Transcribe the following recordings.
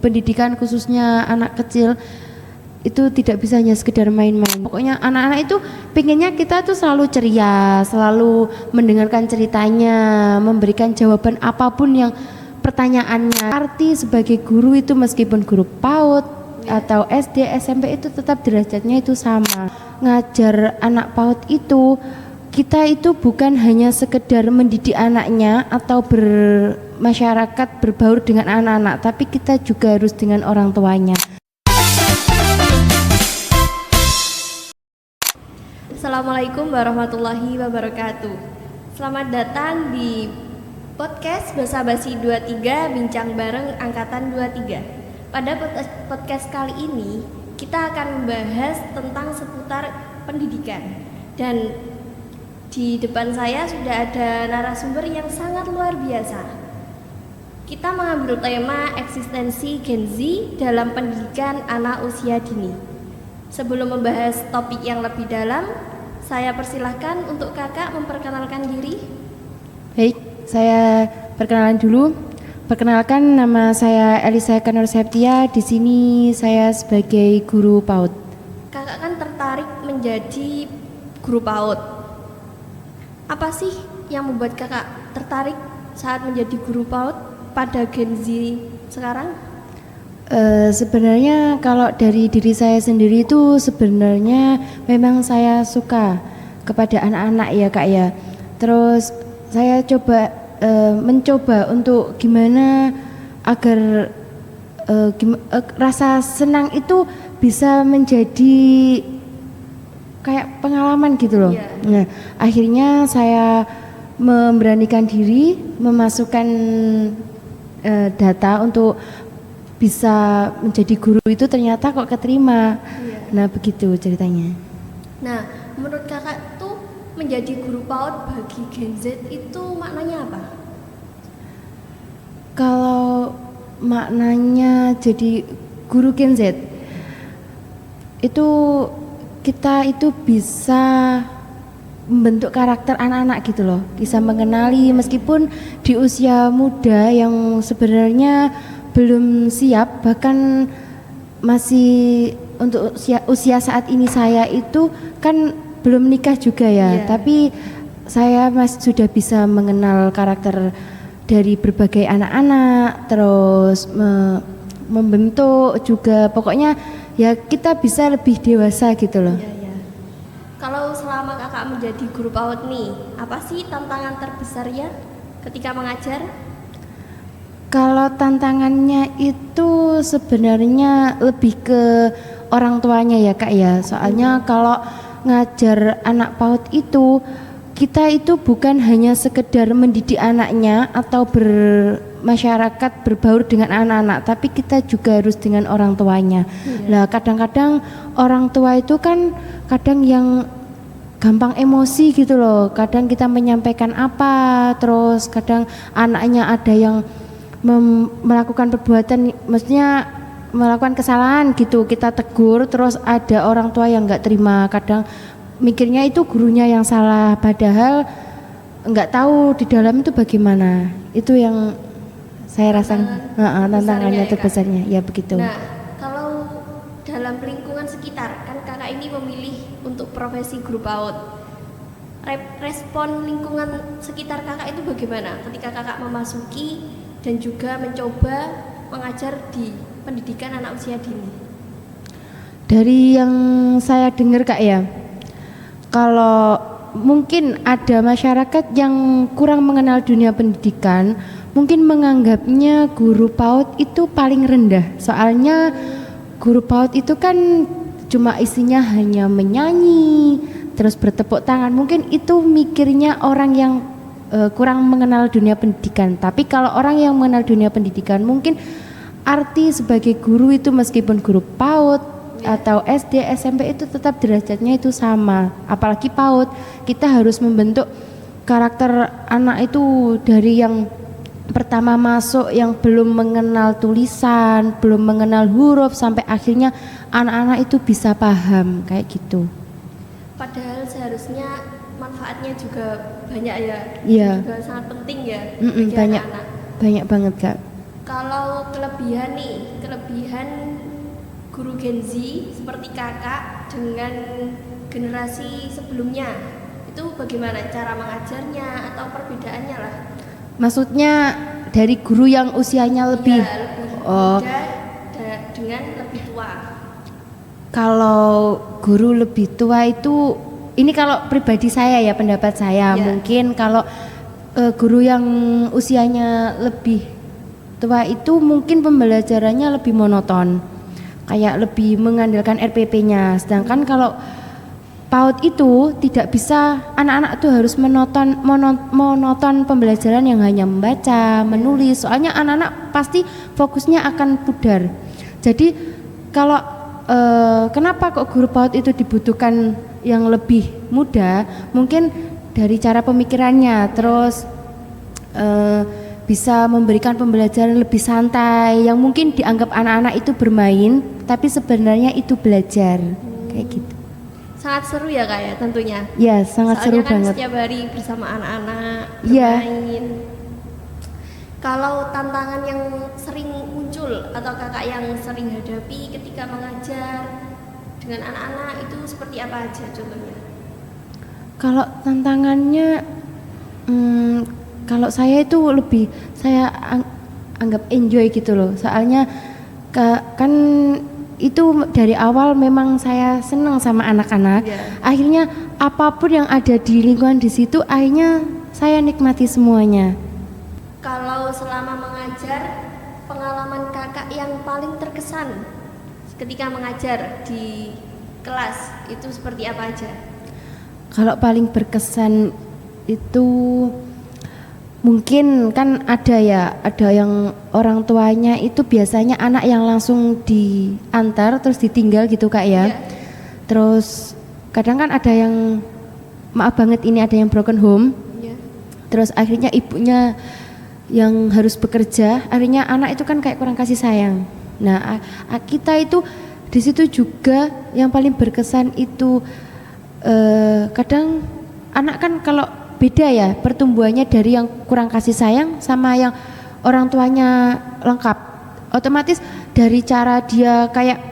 pendidikan khususnya anak kecil itu tidak bisa hanya sekedar main-main. Pokoknya anak-anak itu pengennya kita tuh selalu ceria, selalu mendengarkan ceritanya, memberikan jawaban apapun yang pertanyaannya. Arti sebagai guru itu meskipun guru PAUD atau SD, SMP itu tetap derajatnya itu sama. Ngajar anak PAUD itu kita itu bukan hanya sekedar mendidik anaknya atau bermasyarakat berbaur dengan anak-anak, tapi kita juga harus dengan orang tuanya. Assalamualaikum warahmatullahi wabarakatuh. Selamat datang di podcast Basa-basi 23 Bincang Bareng Angkatan 23. Pada podcast kali ini kita akan membahas tentang seputar pendidikan. Dan di depan saya sudah ada narasumber yang sangat luar biasa. Kita mengambil tema eksistensi Gen Z dalam pendidikan anak usia dini. Sebelum membahas topik yang lebih dalam, saya persilahkan untuk kakak memperkenalkan diri. Baik, saya perkenalan dulu. Perkenalkan, nama saya Elisa Kanur Septia. Di sini saya sebagai guru PAUD. Kakak kan tertarik menjadi guru PAUD. Apa sih yang membuat kakak tertarik saat menjadi guru PAUD pada Gen Z sekarang? Sebenarnya kalau dari diri saya sendiri itu sebenarnya memang saya suka kepada anak-anak ya kak ya. Terus saya mencoba untuk gimana agar rasa senang itu bisa menjadi kayak pengalaman gitu loh. Yeah. Nah, akhirnya saya memberanikan diri memasukkan data untuk bisa menjadi guru itu ternyata kok keterima. Iya. Nah begitu ceritanya. Nah, menurut kakak tuh menjadi guru PAUD bagi Gen Z itu maknanya apa? Kalau maknanya jadi guru Gen Z itu kita itu bisa membentuk karakter anak-anak gitu loh, bisa mengenali meskipun di usia muda yang sebenarnya belum siap, bahkan masih untuk usia saat ini saya itu kan belum menikah juga ya, tapi saya sudah bisa mengenal karakter dari berbagai anak-anak, terus membentuk juga, pokoknya ya kita bisa lebih dewasa gitu loh. Iya. Kalau selama kakak menjadi guru PAUD nih, apa sih tantangan terbesarnya ketika mengajar? Kalau tantangannya itu sebenarnya lebih ke orang tuanya ya kak ya. Soalnya kalau ngajar anak PAUD itu kita itu bukan hanya sekedar mendidik anaknya atau bermasyarakat berbaur dengan anak-anak, tapi kita juga harus dengan orang tuanya. Nah kadang-kadang orang tua itu kan kadang yang gampang emosi gitu loh. Kadang kita menyampaikan apa, terus kadang anaknya ada yang melakukan perbuatan, maksudnya melakukan kesalahan gitu, kita tegur, terus ada orang tua yang nggak terima, kadang mikirnya itu gurunya yang salah, padahal nggak tahu di dalam itu bagaimana. Itu yang saya rasa tantangannya terbesarnya ya begitu. Nah, kalau dalam lingkungan sekitar, kan kakak ini memilih untuk profesi guru PAUD. Respon lingkungan sekitar kakak itu bagaimana ketika kakak memasuki dan juga mencoba mengajar di pendidikan anak usia dini? Dari yang saya dengar kak ya, kalau mungkin ada masyarakat yang kurang mengenal dunia pendidikan, mungkin menganggapnya guru PAUD itu paling rendah. Soalnya guru PAUD itu kan cuma isinya hanya menyanyi, terus bertepuk tangan. Mungkin itu mikirnya orang yang kurang mengenal dunia pendidikan. Tapi kalau orang yang mengenal dunia pendidikan, mungkin arti sebagai guru itu meskipun guru PAUD atau SD, SMP itu tetap derajatnya itu sama. Apalagi PAUD, kita harus membentuk karakter anak itu dari yang pertama masuk yang belum mengenal tulisan, belum mengenal huruf, sampai akhirnya anak-anak itu bisa paham kayak gitu. Padahal seharusnya manfaatnya juga banyak ya, Iya. juga sangat penting ya bagi anak-anak. Banyak banget kak. Kalau kelebihan guru Gen Z seperti kakak dengan generasi sebelumnya, itu bagaimana cara mengajarnya atau perbedaannya lah? Maksudnya dari guru yang usianya lebih, Iya, lebih oh, muda dengan lebih tua. kalau guru lebih tua itu, ini kalau pribadi saya ya, pendapat saya, Ya. mungkin kalau guru yang usianya lebih tua itu mungkin pembelajarannya lebih monoton, kayak lebih mengandalkan RPP-nya. Sedangkan kalau PAUD itu tidak bisa, anak-anak tuh harus monoton pembelajaran yang hanya membaca, menulis. Soalnya anak-anak pasti fokusnya akan pudar. Jadi kalau kenapa kok guru PAUD itu dibutuhkan yang lebih muda? Mungkin dari cara pemikirannya, terus bisa memberikan pembelajaran lebih santai, yang mungkin dianggap anak-anak itu bermain, tapi sebenarnya itu belajar, kayak gitu. Sangat seru ya kak ya tentunya. Ya, sangat seru Soalnya kan banget. setiap hari bersama anak-anak Iya. bermain. Kalau tantangan yang sering muncul atau kakak yang sering hadapi ketika mengajar dengan anak-anak itu seperti apa aja contohnya? Kalau tantangannya, kalau saya itu lebih, saya anggap enjoy gitu loh. Soalnya kan itu dari awal memang saya senang sama anak-anak. Iya. Akhirnya apapun yang ada di lingkungan di situ, akhirnya saya nikmati semuanya. Kalau selama mengajar, pengalaman kakak yang paling terkesan ketika mengajar di kelas itu seperti apa aja? Kalau paling berkesan itu mungkin kan ada yang orang tuanya itu biasanya anak yang langsung diantar terus ditinggal gitu kak ya. Iya. Terus kadang kan ada yang, maaf banget ini, ada yang broken home. Iya. Terus akhirnya ibunya yang harus bekerja, akhirnya anak itu kan kayak kurang kasih sayang. Nah, kita itu di situ juga yang paling berkesan itu kadang anak kan kalau beda ya pertumbuhannya dari yang kurang kasih sayang sama yang orang tuanya lengkap. Otomatis dari cara dia kayak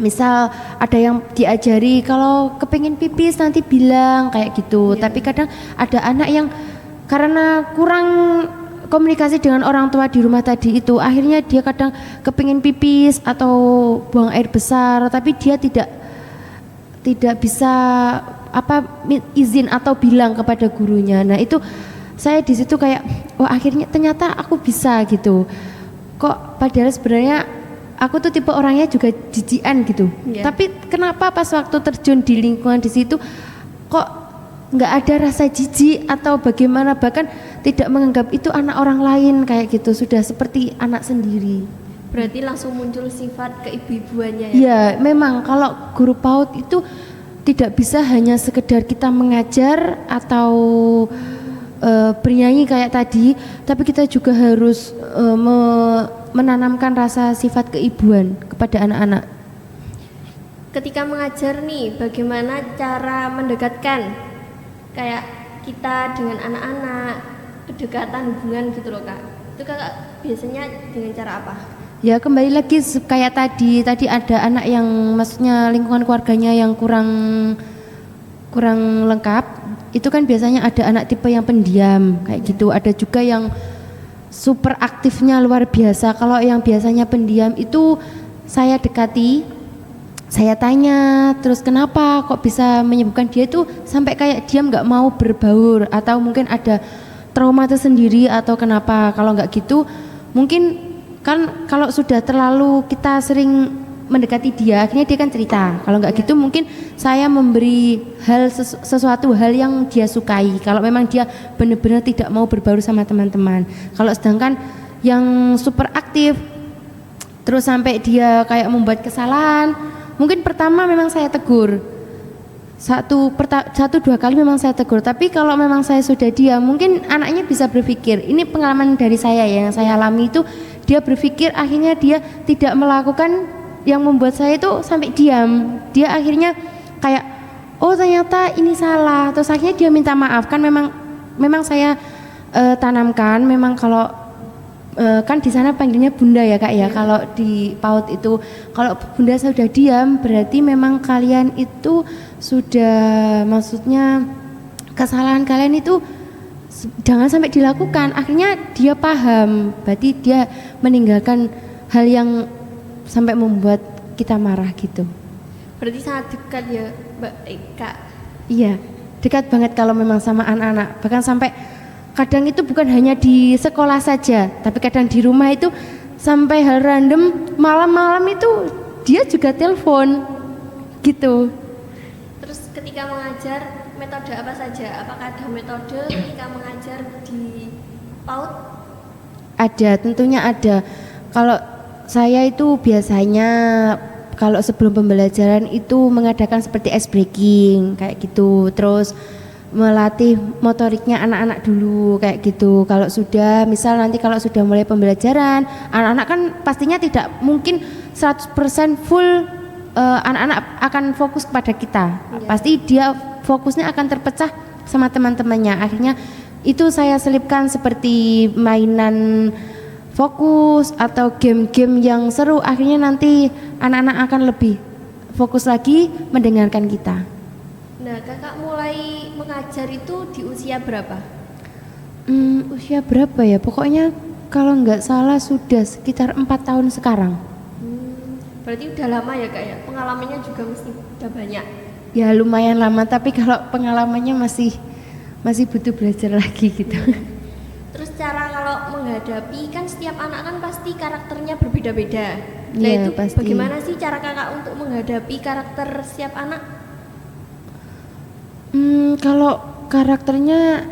misal ada yang diajari kalau kepingin pipis nanti bilang kayak gitu. Iya. Tapi kadang ada anak yang karena kurang komunikasi dengan orang tua di rumah tadi itu, akhirnya dia kadang kepingin pipis atau buang air besar, tapi dia tidak bisa izin atau bilang kepada gurunya. Nah itu saya di situ kayak, wah akhirnya ternyata aku bisa gitu. Kok padahal sebenarnya aku tuh tipe orangnya juga jijian gitu. Iya. Tapi kenapa pas waktu terjun di lingkungan di situ kok nggak ada rasa jijik atau bagaimana, bahkan tidak menganggap itu anak orang lain kayak gitu, sudah seperti anak sendiri. Berarti langsung muncul sifat keibu-ibuannya ya? Ya memang kalau guru PAUD itu tidak bisa hanya sekedar kita mengajar atau bernyanyi kayak tadi, tapi kita juga harus menanamkan rasa sifat keibuan kepada anak-anak. Ketika mengajar nih, bagaimana cara mendekatkan kayak kita dengan anak-anak, kedekatan hubungan gitu loh kak? Itu kakak biasanya dengan cara apa? Ya kembali lagi kayak tadi ada anak yang maksudnya lingkungan keluarganya yang kurang lengkap. Itu kan biasanya ada anak tipe yang pendiam kayak gitu. Ada juga yang super aktifnya luar biasa. Kalau yang biasanya pendiam itu saya dekati, saya tanya terus kenapa kok bisa menyebabkan dia itu sampai kayak diam nggak mau berbaur, atau mungkin ada trauma tersendiri atau kenapa. Kalau nggak gitu mungkin kan kalau sudah terlalu kita sering mendekati dia, akhirnya dia kan cerita. Kalau nggak gitu mungkin saya memberi sesuatu hal yang dia sukai. Kalau memang dia benar-benar tidak mau berbaur sama teman-teman. Kalau sedangkan yang super aktif terus sampai dia kayak membuat kesalahan, mungkin pertama memang saya tegur. Satu dua kali memang saya tegur, tapi kalau memang saya sudah diam, mungkin anaknya bisa berpikir, ini pengalaman dari saya ya, yang saya alami itu, dia berpikir akhirnya dia tidak melakukan yang membuat saya itu sampai diam. Dia akhirnya kayak, oh ternyata ini salah, terus akhirnya dia minta maaf. Kan memang saya tanamkan, memang kalau kan di sana panggilnya bunda ya kak ya. Kalau di PAUD itu, kalau bunda sudah diam berarti memang kalian itu sudah, maksudnya kesalahan kalian itu jangan sampai dilakukan. Akhirnya dia paham, berarti dia meninggalkan hal yang sampai membuat kita marah gitu. Berarti sangat dekat ya Mbak Kak. Iya, dekat banget kalau memang sama anak-anak. Bahkan sampai kadang itu bukan hanya di sekolah saja, tapi kadang di rumah itu sampai hal random, malam-malam itu dia juga telepon gitu. Terus ketika mengajar, metode apa saja? Apakah ada metode ketika mengajar di PAUD? Ada, tentunya ada. Kalau saya itu biasanya kalau sebelum pembelajaran itu mengadakan seperti ice breaking kayak gitu, terus melatih motoriknya anak-anak dulu kayak gitu. Kalau sudah, misal nanti kalau sudah mulai pembelajaran, anak-anak kan pastinya tidak mungkin 100% full, anak-anak akan fokus kepada kita. Pasti dia fokusnya akan terpecah sama teman-temannya. Akhirnya itu saya selipkan seperti mainan fokus atau game-game yang seru. Akhirnya nanti anak-anak akan lebih fokus lagi mendengarkan kita. Nah, kakak mulai mengajar itu di usia berapa? Usia berapa ya? Pokoknya kalau nggak salah sudah sekitar 4 tahun sekarang. Berarti udah lama ya kak ya? Pengalamannya juga mesti udah banyak. Ya lumayan lama, tapi kalau pengalamannya masih butuh belajar lagi gitu. Terus cara kalau menghadapi, kan setiap anak kan pasti karakternya berbeda-beda. Nah Iya, itu pasti. bagaimana sih cara kakak untuk menghadapi karakter setiap anak? Kalau karakternya,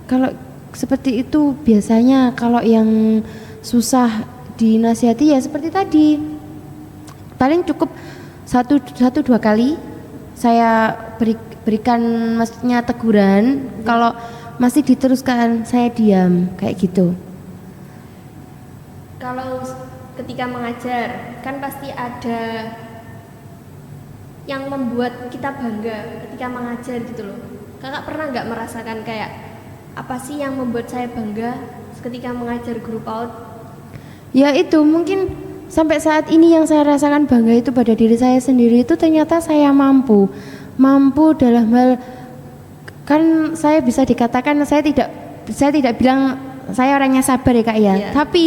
kalau seperti itu biasanya kalau yang susah dinasihati ya seperti tadi, paling cukup satu dua kali saya berikan, maksudnya teguran. Kalau masih diteruskan saya diam kayak gitu. Kalau ketika mengajar kan pasti ada yang membuat kita bangga ketika mengajar gitu loh. Kakak pernah nggak merasakan kayak apa sih yang membuat saya bangga ketika mengajar guru PAUD? Ya itu mungkin sampai saat ini yang saya rasakan bangga itu pada diri saya sendiri, itu ternyata saya mampu dalam hal, kan saya bisa dikatakan saya tidak bilang saya orangnya sabar ya kak ya. Iya. Tapi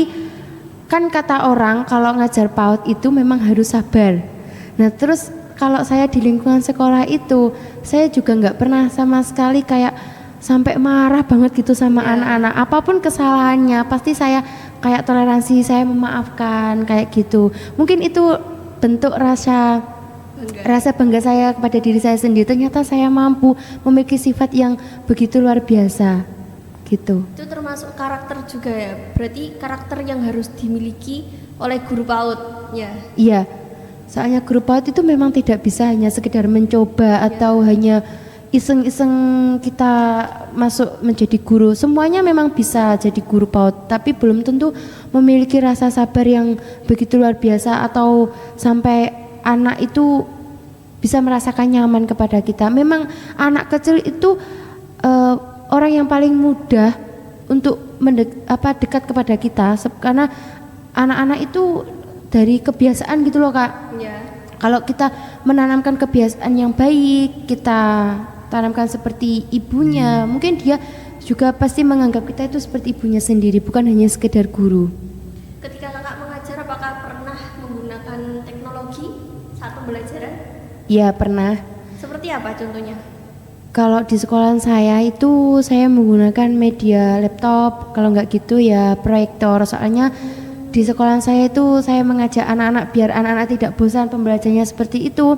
kan kata orang kalau ngajar PAUD itu memang harus sabar. Nah terus kalau saya di lingkungan sekolah itu, saya juga nggak pernah sama sekali kayak sampai marah banget gitu sama anak-anak. Apapun kesalahannya pasti saya kayak toleransi, saya memaafkan kayak gitu. Mungkin itu bentuk rasa bangga saya kepada diri saya sendiri. Ternyata saya mampu memiliki sifat yang begitu luar biasa gitu. Itu termasuk karakter juga ya? Berarti karakter yang harus dimiliki oleh guru PAUD ya? Iya, soalnya guru PAUD itu memang tidak bisa hanya sekedar mencoba atau hanya iseng-iseng kita masuk menjadi guru. Semuanya memang bisa jadi guru PAUD, tapi belum tentu memiliki rasa sabar yang begitu luar biasa atau sampai anak itu bisa merasakan nyaman kepada kita. Memang anak kecil itu orang yang paling mudah untuk dekat kepada kita, karena anak-anak itu dari kebiasaan gitu loh kak. Ya. Kalau kita menanamkan kebiasaan yang baik, kita tanamkan seperti ibunya, mungkin dia juga pasti menganggap kita itu seperti ibunya sendiri, bukan hanya sekedar guru. Ketika kakak mengajar, apakah pernah menggunakan teknologi saat pembelajaran? Ya pernah. Seperti apa contohnya? Kalau di sekolahan saya itu saya menggunakan media laptop, kalau nggak gitu ya proyektor. Soalnya di sekolahan saya itu saya mengajak anak-anak biar anak-anak tidak bosan pembelajarannya seperti itu.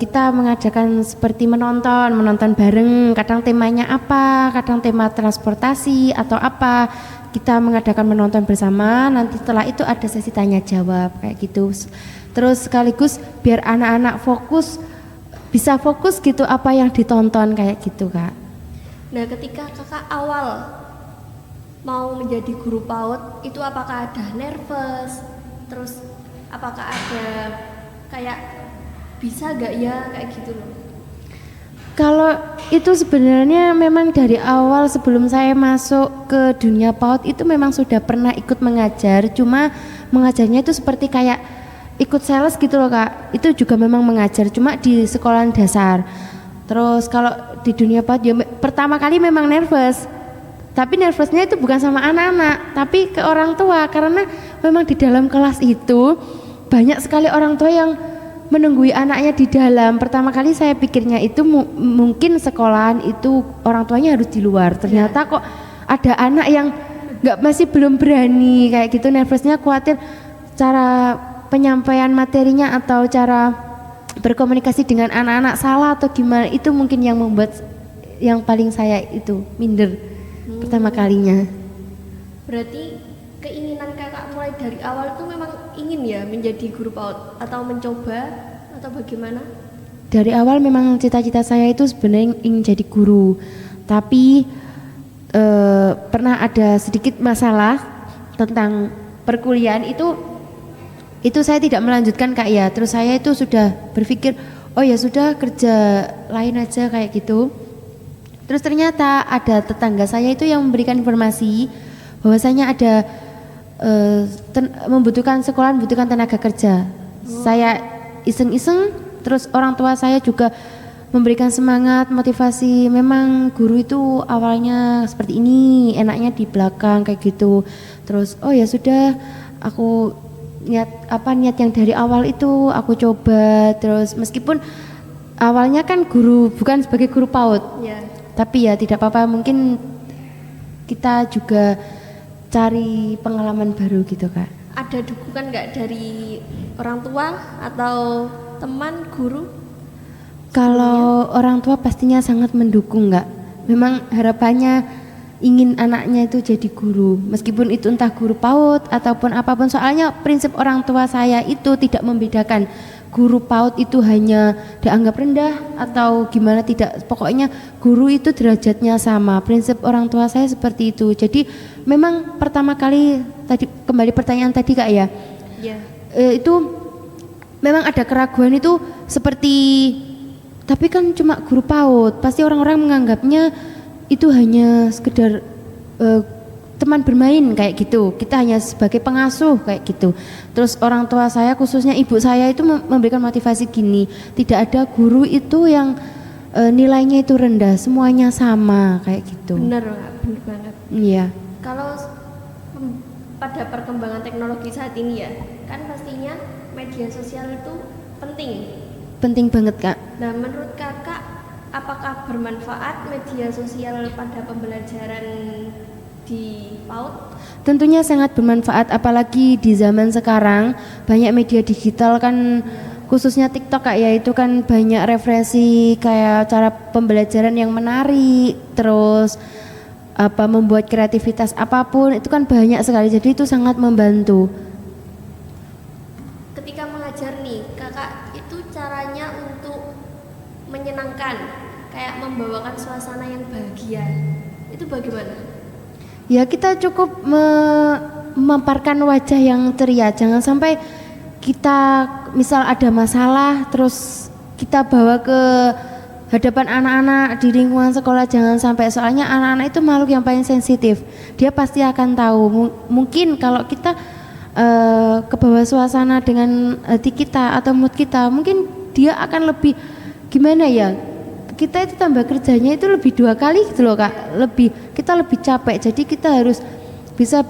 Kita mengajarkan seperti menonton bareng, kadang temanya apa, kadang tema transportasi atau apa. Kita mengadakan menonton bersama, nanti setelah itu ada sesi tanya jawab kayak gitu. Terus sekaligus biar anak-anak bisa fokus gitu apa yang ditonton kayak gitu kak. Nah ketika kakak awal mau menjadi guru PAUD itu apakah ada nervous, terus apakah ada kayak bisa gak ya kayak gitu loh? Kalau itu sebenarnya memang dari awal sebelum saya masuk ke dunia PAUD itu memang sudah pernah ikut mengajar, cuma mengajarnya itu seperti kayak ikut sales gitu loh Kak. Itu juga memang mengajar, cuma di sekolah dasar. Terus kalau di dunia PAUD ya pertama kali memang nervous. Tapi nervousnya itu bukan sama anak-anak, tapi ke orang tua, karena memang di dalam kelas itu banyak sekali orang tua yang menunggui anaknya di dalam. Pertama kali saya pikirnya itu mungkin sekolahan itu orang tuanya harus di luar. Ternyata kok ada anak yang masih belum berani kayak gitu, nervousnya, khawatir cara penyampaian materinya atau cara berkomunikasi dengan anak-anak salah atau gimana. Itu mungkin yang membuat yang paling saya itu minder pertama kalinya. Berarti keinginan kakak mulai dari awal itu memang ingin ya menjadi guru PAUD atau mencoba atau bagaimana? Dari awal memang cita-cita saya itu sebenarnya ingin jadi guru, tapi pernah ada sedikit masalah tentang perkuliahan itu saya tidak melanjutkan Kak ya. Terus saya itu sudah berpikir oh ya sudah kerja lain aja kayak gitu. Terus ternyata ada tetangga saya itu yang memberikan informasi bahwasanya ada membutuhkan tenaga kerja. Saya iseng-iseng, terus orang tua saya juga memberikan semangat, motivasi. Memang guru itu awalnya seperti ini, enaknya di belakang kayak gitu. Terus oh ya sudah, aku niat yang dari awal itu aku coba. Terus meskipun awalnya kan guru bukan sebagai guru PAUD, tapi ya tidak apa-apa, mungkin kita juga cari pengalaman baru gitu Kak. Ada dukungan nggak dari orang tua atau teman guru? Kalau orang tua pastinya sangat mendukung Kak. Memang harapannya ingin anaknya itu jadi guru, meskipun itu entah guru PAUD ataupun apapun. Soalnya prinsip orang tua saya itu tidak membedakan guru PAUD itu hanya dianggap rendah atau gimana, tidak. Pokoknya guru itu derajatnya sama. Prinsip orang tua saya seperti itu. Jadi memang pertama kali tadi kembali pertanyaan tadi Kak ya. Itu memang ada keraguan itu seperti, tapi kan cuma guru PAUD. Pasti orang-orang menganggapnya itu hanya sekedar teman bermain kayak gitu, kita hanya sebagai pengasuh kayak gitu. Terus orang tua saya, khususnya ibu saya itu memberikan motivasi gini, tidak ada guru itu yang nilainya itu rendah, semuanya sama kayak gitu. Bener banget. Iya. Kalau pada perkembangan teknologi saat ini ya, kan pastinya media sosial itu penting banget Kak. Nah menurut kakak, apakah bermanfaat media sosial pada pembelajaran di PAUD? Tentunya sangat bermanfaat, apalagi di zaman sekarang banyak media digital kan, khususnya TikTok Kak ya, itu kan banyak referensi kayak cara pembelajaran yang menarik, terus membuat kreativitas apapun itu kan banyak sekali, jadi itu sangat membantu. Ketika mengajar nih kakak, itu caranya untuk menyenangkan, kayak membawakan suasana yang bahagia, itu bagaimana? Ya kita cukup memaparkan wajah yang ceria, jangan sampai kita misal ada masalah terus kita bawa ke hadapan anak-anak di lingkungan sekolah, jangan sampai. Soalnya anak-anak itu makhluk yang paling sensitif, dia pasti akan tahu. Mungkin kalau kita ke bawah suasana dengan hati kita atau mood kita, mungkin dia akan lebih gimana ya, kita itu tambah kerjanya itu lebih 2 kali gitu loh Kak, kita lebih capek. Jadi kita harus bisa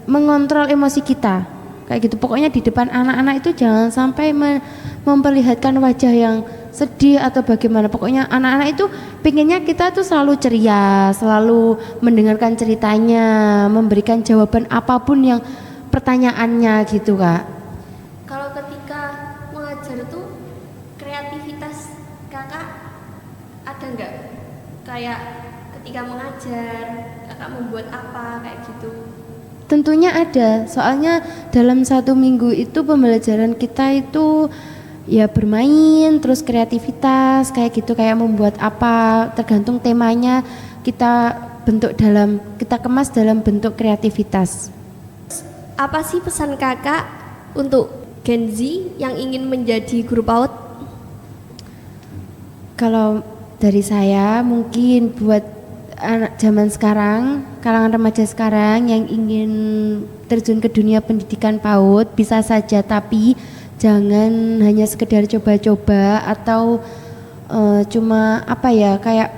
mengontrol emosi kita kayak gitu. Pokoknya di depan anak-anak itu jangan sampai memperlihatkan wajah yang sedih atau bagaimana. Pokoknya anak-anak itu pengennya kita tuh selalu ceria, selalu mendengarkan ceritanya, memberikan jawaban apapun yang pertanyaannya gitu Kak. Kalau ketika mengajar itu kreativitas kakak ada nggak? Kayak ketika mengajar kakak membuat apa kayak gitu? Tentunya ada, soalnya dalam 1 minggu itu pembelajaran kita itu ya bermain, terus kreativitas kayak gitu, kayak membuat apa, tergantung temanya kita kita kemas dalam bentuk kreativitas. Apa sih pesan kakak untuk Gen Z yang ingin menjadi guru PAUD? Kalau dari saya mungkin buat anak zaman sekarang, kalangan remaja sekarang yang ingin terjun ke dunia pendidikan PAUD bisa saja, tapi jangan hanya sekedar coba-coba atau cuma apa ya, kayak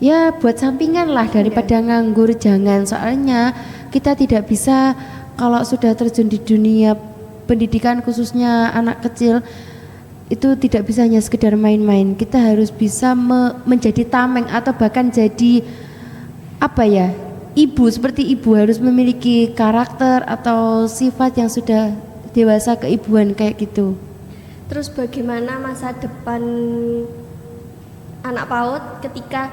ya buat sampingan lah daripada nganggur. Jangan, soalnya kita tidak bisa kalau sudah terjun di dunia pendidikan khususnya anak kecil itu tidak bisa hanya sekedar main-main. Kita harus bisa menjadi tameng atau bahkan jadi apa ya, ibu, seperti ibu harus memiliki karakter atau sifat yang sudah dewasa keibuan kayak gitu. Terus bagaimana masa depan anak PAUD ketika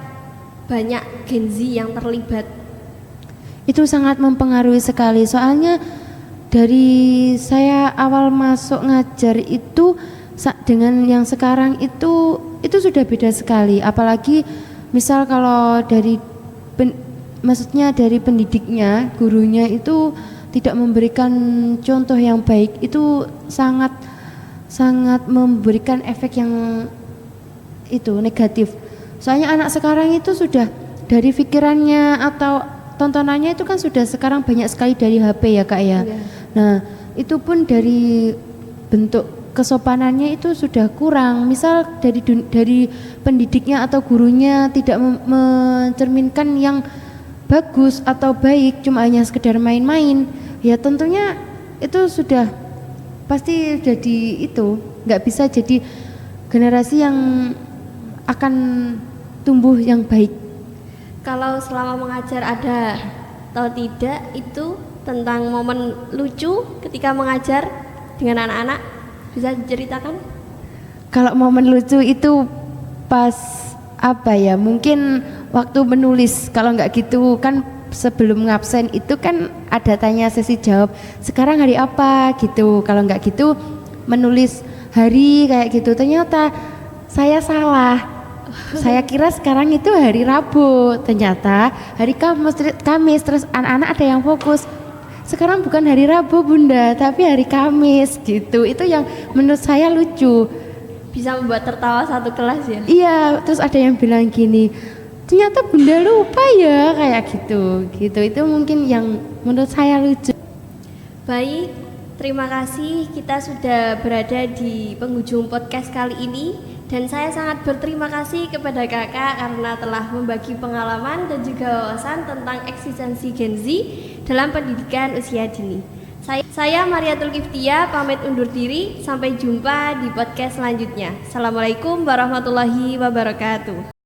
banyak Gen Z yang terlibat? Itu sangat mempengaruhi sekali, soalnya dari saya awal masuk ngajar itu dengan yang sekarang itu sudah beda sekali. Apalagi misal kalau dari maksudnya dari pendidiknya, gurunya itu tidak memberikan contoh yang baik, itu sangat memberikan efek yang itu negatif. Soalnya anak sekarang itu sudah dari pikirannya atau tontonannya itu kan sudah sekarang banyak sekali dari HP ya Kak ya. Nah itu pun dari bentuk kesopanannya itu sudah kurang. Misal dari pendidiknya atau gurunya tidak mencerminkan yang bagus atau baik, cuma hanya sekedar main-main, ya tentunya itu sudah pasti jadi itu nggak bisa jadi generasi yang akan tumbuh yang baik. Kalau selama mengajar ada atau tidak itu tentang momen lucu ketika mengajar dengan anak-anak, bisa diceritakan? Kalau momen lucu itu pas apa ya, mungkin waktu menulis. Kalau nggak gitu kan sebelum ngabsen itu kan ada tanya sesi jawab, sekarang hari apa gitu. Kalau nggak gitu menulis hari kayak gitu, ternyata saya salah. Saya kira sekarang itu hari Rabu, ternyata hari Kamis. Terus anak-anak ada yang fokus, sekarang bukan hari Rabu Bunda, tapi hari Kamis gitu. Itu yang menurut saya lucu, bisa membuat tertawa satu kelas ya. Iya, terus ada yang bilang gini, ternyata Bunda lupa ya, kayak gitu. Itu mungkin yang menurut saya lucu. Baik, terima kasih, kita sudah berada di penghujung podcast kali ini. Dan saya sangat berterima kasih kepada kakak karena telah membagi pengalaman dan juga wawasan tentang eksistensi Gen Z dalam pendidikan usia dini. Saya Mariatul Kiftia pamit undur diri, sampai jumpa di podcast selanjutnya. Assalamualaikum warahmatullahi wabarakatuh.